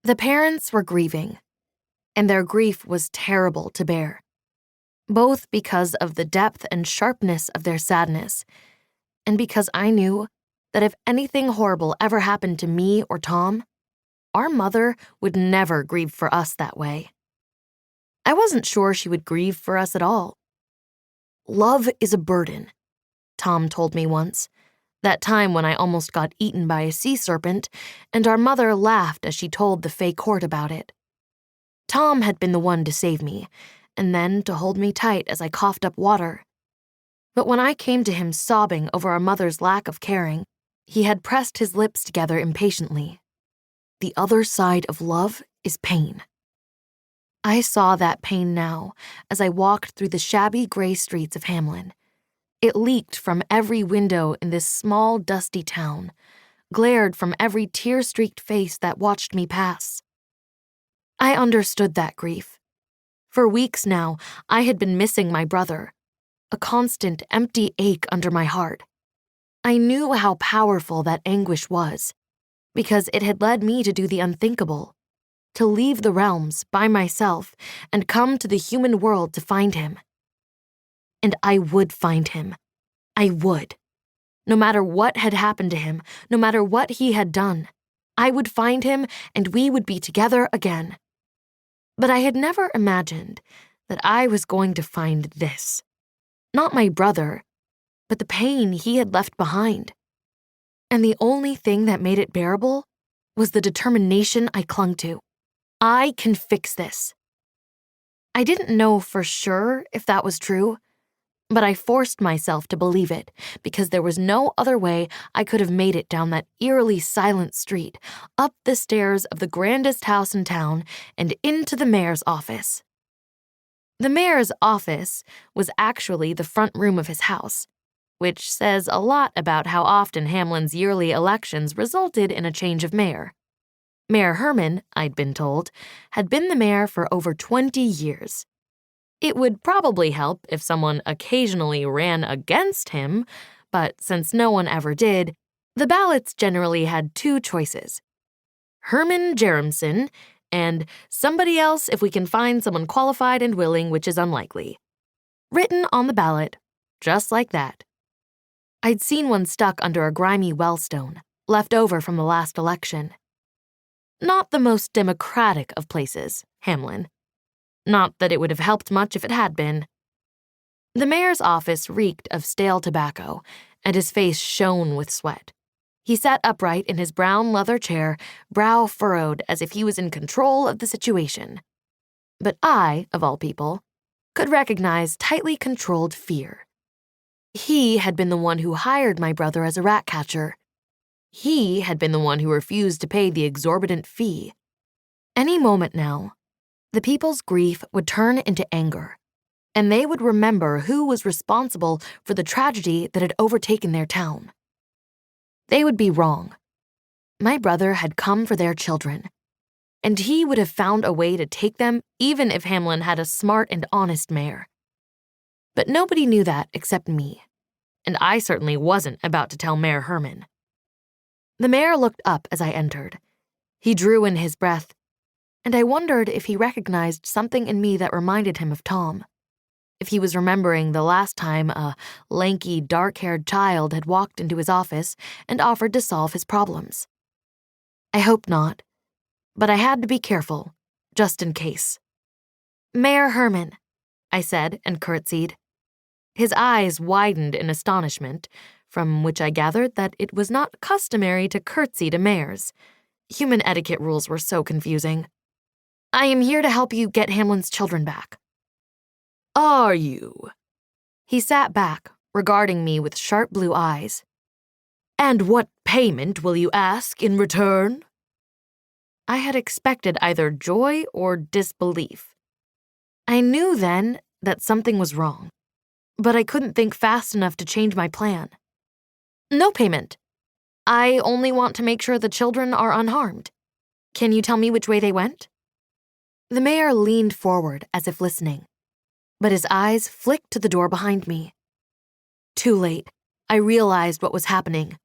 The parents were grieving, and their grief was terrible to bear, both because of the depth and sharpness of their sadness, and because I knew that if anything horrible ever happened to me or Tom, our mother would never grieve for us that way. I wasn't sure she would grieve for us at all. Love is a burden, Tom told me once, that time when I almost got eaten by a sea serpent, and our mother laughed as she told the Fae court about it. Tom had been the one to save me, and then to hold me tight as I coughed up water. But when I came to him sobbing over our mother's lack of caring, he had pressed his lips together impatiently. The other side of love is pain. I saw that pain now as I walked through the shabby gray streets of Hamelin. It leaked from every window in this small, dusty town, glared from every tear-streaked face that watched me pass. I understood that grief. For weeks now, I had been missing my brother, a constant, empty ache under my heart. I knew how powerful that anguish was, because it had led me to do the unthinkable, to leave the realms by myself and come to the human world to find him. And I would find him. I would. No matter what had happened to him, no matter what he had done, I would find him and we would be together again. But I had never imagined that I was going to find this. Not my brother, but the pain he had left behind. And the only thing that made it bearable was the determination I clung to. I can fix this. I didn't know for sure if that was true, but I forced myself to believe it because there was no other way I could have made it down that eerily silent street, up the stairs of the grandest house in town, and into the mayor's office. The mayor's office was actually the front room of his house, which says a lot about how often Hamelin's yearly elections resulted in a change of mayor. Mayor Herman, I'd been told, had been the mayor for over 20 years. It would probably help if someone occasionally ran against him, but since no one ever did, the ballots generally had two choices: Herman Jeremson and somebody else if we can find someone qualified and willing, which is unlikely. Written on the ballot, just like that. I'd seen one stuck under a grimy wellstone, left over from the last election. Not the most democratic of places, Hamelin. Not that it would have helped much if it had been. The mayor's office reeked of stale tobacco, and his face shone with sweat. He sat upright in his brown leather chair, brow furrowed as if he was in control of the situation. But I, of all people, could recognize tightly controlled fear. He had been the one who hired my brother as a rat catcher. He had been the one who refused to pay the exorbitant fee. Any moment now, the people's grief would turn into anger, and they would remember who was responsible for the tragedy that had overtaken their town. They would be wrong. My brother had come for their children, and he would have found a way to take them even if Hamelin had a smart and honest mayor. But nobody knew that except me, and I certainly wasn't about to tell Mayor Herman. The mayor looked up as I entered. He drew in his breath, and I wondered if he recognized something in me that reminded him of Tom. If he was remembering the last time a lanky, dark-haired child had walked into his office and offered to solve his problems. I hoped not, but I had to be careful, just in case. Mayor Herman, I said and curtsied. His eyes widened in astonishment, from which I gathered that it was not customary to curtsy to mayors. Human etiquette rules were so confusing. I am here to help you get Hamelin's children back. Are you? He sat back, regarding me with sharp blue eyes. And what payment will you ask in return? I had expected either joy or disbelief. I knew then that something was wrong, but I couldn't think fast enough to change my plan. No payment. I only want to make sure the children are unharmed. Can you tell me which way they went? The mayor leaned forward as if listening, but his eyes flicked to the door behind me. Too late, I realized what was happening.